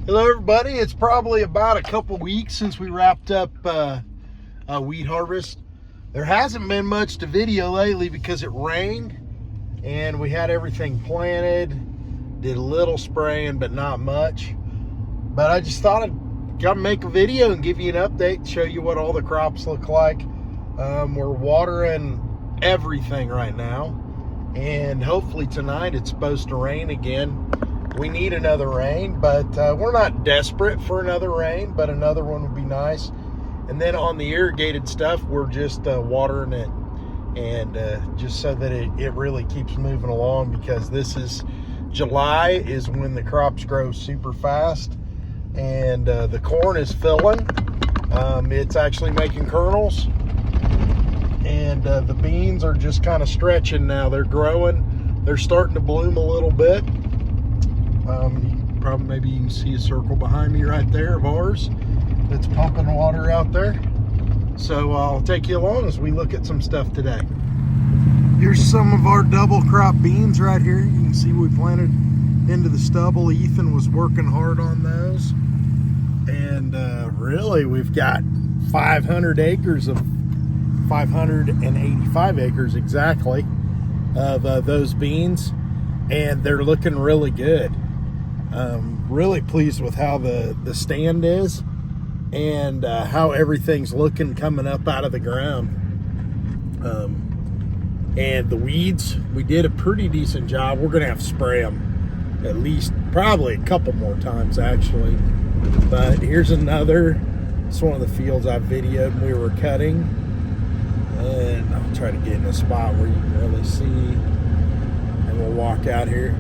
Hello everybody, it's probably about a couple weeks since we wrapped up wheat harvest. There hasn't been much to video lately because it rained and we had everything planted, did a little spraying but not much. But I just thought I'd gotta make a video and give you an update, show you what all the crops look like. We're watering everything right now, and hopefully tonight it's supposed to rain again. We need another rain, but we're not desperate for another rain, but another one would be nice. And then on the irrigated stuff, we're just watering it, and just so that it really keeps moving along, because this is July is when the crops grow super fast, and the corn is filling. It's actually making kernels, and the beans are just kind of stretching now. They're growing, they're starting to bloom a little bit. Maybe you can see a circle behind me right there of ours that's pumping water out there. So I'll take you along as we look at some stuff today. Here's some of our double crop beans right here. You can see we planted into the stubble. Ethan was working hard on those. And really we've got 500 acres of 585 acres exactly of those beans, and they're looking really good. Really pleased with how the stand is, and how everything's looking coming up out of the ground. And the weeds, we did a pretty decent job. We're gonna have to spray them at least probably a couple more times actually. But here's another, it's one of the fields I videoed when we were cutting, and I'll try to get in a spot where you can really see, and we'll walk out here.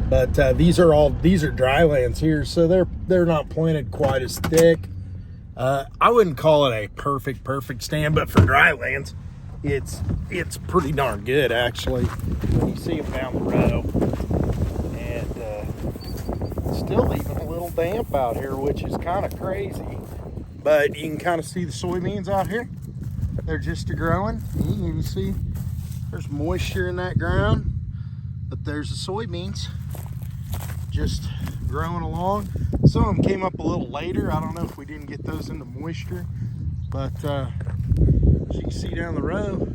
But these are dry lands here, so they're not planted quite as thick. I wouldn't call it a perfect stand, but for dry lands, it's pretty darn good actually. When you see them down the row, and it's still leaving a little damp out here, which is kind of crazy. But you can kind of see the soybeans out here. They're just growing. You can see there's moisture in that ground, but there's the soybeans just growing along. Some of them came up a little later. I don't know if we didn't get those into moisture, but as you can see down the row,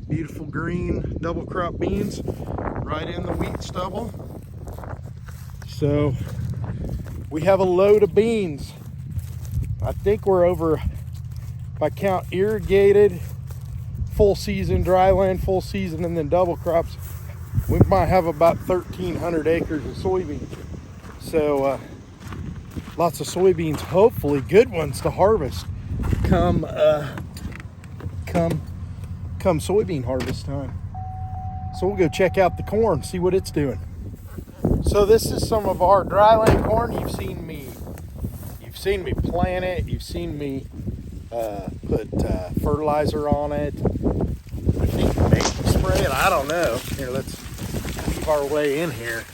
beautiful green double crop beans right in the wheat stubble. So we have a load of beans. I think we're over, if I count irrigated, full season, dry land, full season, and then double crops, we might have about 1,300 acres of soybeans. So lots of soybeans, hopefully good ones to harvest come soybean harvest time. So we'll go check out the corn, see what it's doing. So this is some of our dry land corn. You've seen me plant it. You've seen me put fertilizer on it. I think maybe spray it. I don't know. Here, let's weave our way in here.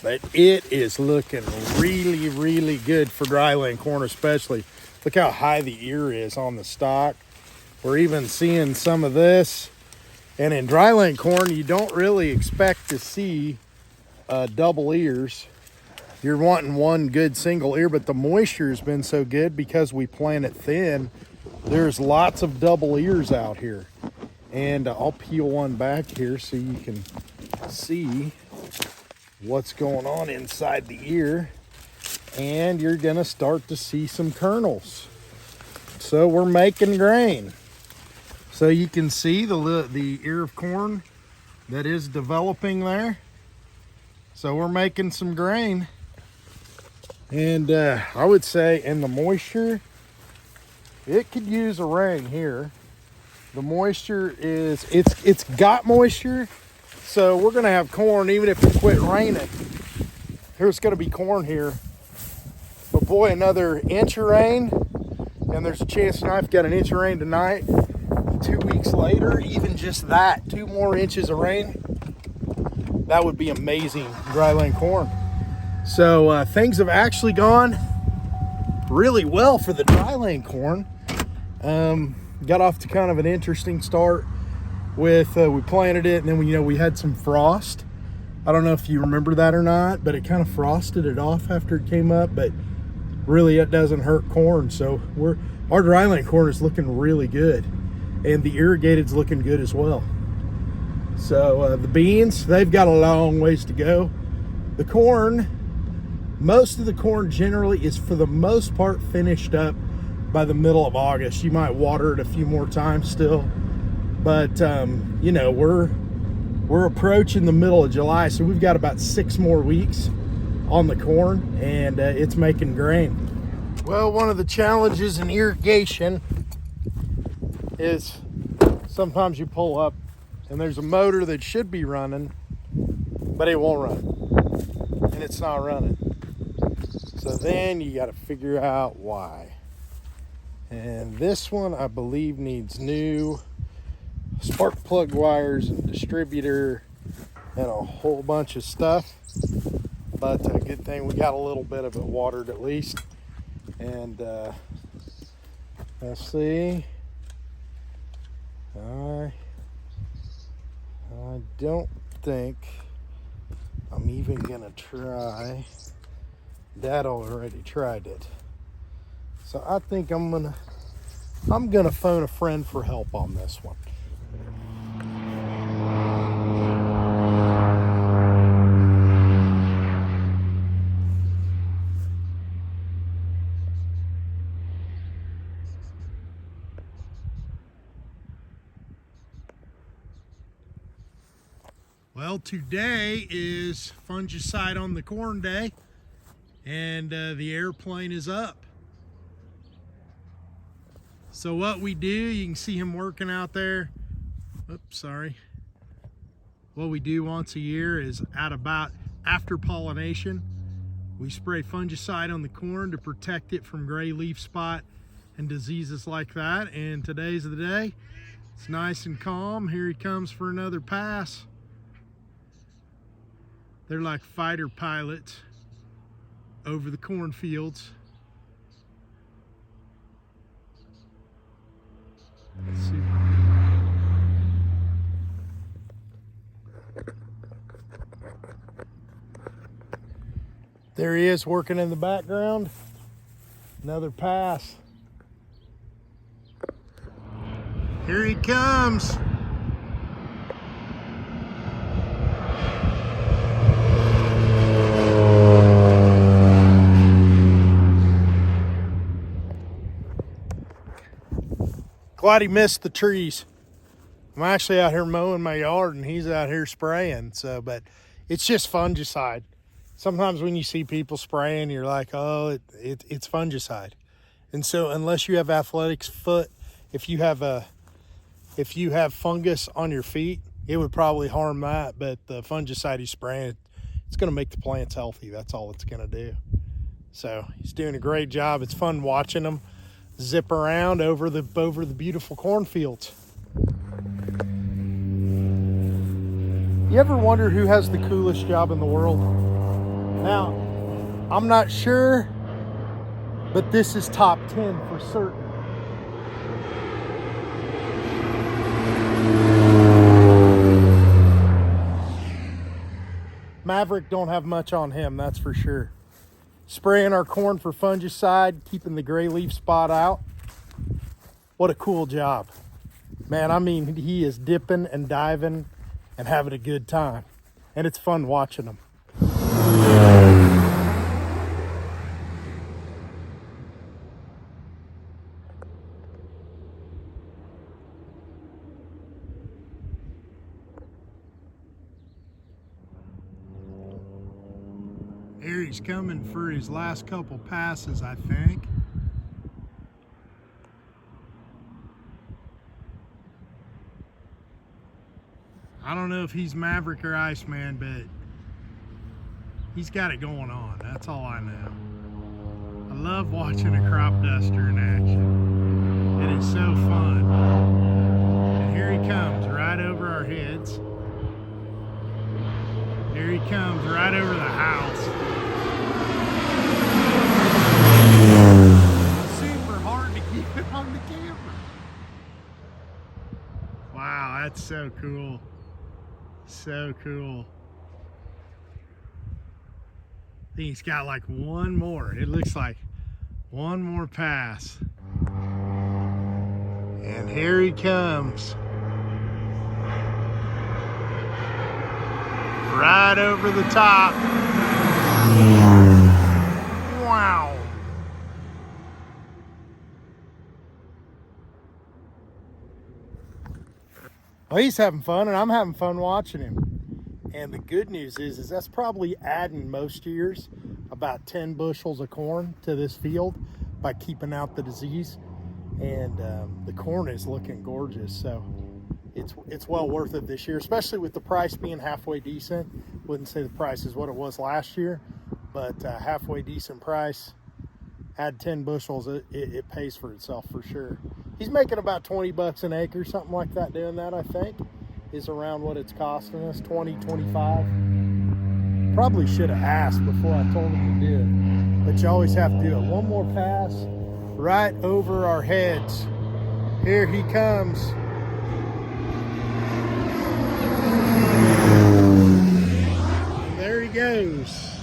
But it is looking really good for dry land corn, especially. Look how high the ear is on the stalk. We're even seeing some of this. And in dry land corn, you don't really expect to see double ears. You're wanting one good single ear, but the moisture has been so good because we plant it thin. There's lots of double ears out here. And I'll peel one back here so you can see what's going on inside the ear. And you're gonna start to see some kernels. So we're making grain. So you can see the ear of corn that is developing there. So we're making some grain. And I would say in the moisture, it could use a rain here. The moisture is, it's got moisture. So we're gonna have corn even if it quit raining. There's gonna be corn here. But boy, another inch of rain, and there's a chance tonight I've got an inch of rain tonight. 2 weeks later, even just that, 2 more inches of rain, that would be amazing dry land corn. So things have actually gone really well for the dry land corn. Got off to kind of an interesting start with we planted it, and then we had some frost, I don't know if you remember that or not, but it kind of frosted it off after it came up, but really it doesn't hurt corn. So our dryland corn is looking really good, and the irrigated's looking good as well. So the beans, they've got a long ways to go. The corn, most of the corn generally is for the most part finished up by the middle of August. You might water it a few more times still, but you know, we're approaching the middle of July, so we've got about 6 more weeks on the corn, and it's making grain. Well, one of the challenges in irrigation is sometimes you pull up and there's a motor that should be running, but it won't run, and it's not running. So then you got to figure out why. And this one, I believe, needs new spark plug wires and distributor and a whole bunch of stuff. But a good thing we got a little bit of it watered at least. And let's see. I don't think I'm even gonna try. Dad already tried it. So I think I'm gonna phone a friend for help on this one. Well, today is fungicide on the corn day, and the airplane is up. So what we do, you can see him working out there. Oops, sorry. What we do once a year is after pollination, we spray fungicide on the corn to protect it from gray leaf spot and diseases like that. And today's the day. It's nice and calm. Here he comes for another pass. They're like fighter pilots over the cornfields. Let's see. There he is working in the background. Another pass. Here he comes. Glad he missed the trees. I'm actually out here mowing my yard and he's out here spraying. So, but it's just fungicide. Sometimes when you see people spraying, you're like, oh, it's fungicide. And so unless you have athletics foot, if you have fungus on your feet, it would probably harm that. But the fungicide he's spraying, it's going to make the plants healthy. That's all it's going to do. So he's doing a great job. It's fun watching him zip around over the beautiful cornfields. You ever wonder who has the coolest job in the world? Now, I'm not sure, but this is top 10 for certain. Maverick don't have much on him, that's for sure. Spraying our corn for fungicide, keeping the gray leaf spot out. What a cool job. Man, I mean, he is dipping and diving and having a good time. And it's fun watching him. Here he's coming for his last couple passes, I think. I don't know if he's Maverick or Iceman, but he's got it going on. That's all I know. I love watching a crop duster in action. It is so fun. And here he comes right over our heads. Here he comes right over the house. Super hard to keep it on the camera. Wow, that's so cool. So cool. think he's got like one more. It looks like one more pass. And here he comes. Right over the top. Wow. Well, he's having fun, and I'm having fun watching him. And the good news is that's probably adding most years about 10 bushels of corn to this field by keeping out the disease. And the corn is looking gorgeous, so it's well worth it this year, especially with the price being halfway decent. Wouldn't say the price is what it was last year, but halfway decent price. Add 10 bushels, it pays for itself for sure. He's making about 20 bucks an acre, something like that, doing that, I think, is around what it's costing us, 20, 25. Probably should have asked before I told him to do it, but you always have to do it. One more pass right over our heads. Here he comes. And there he goes.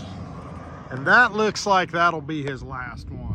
And that looks like that'll be his last one.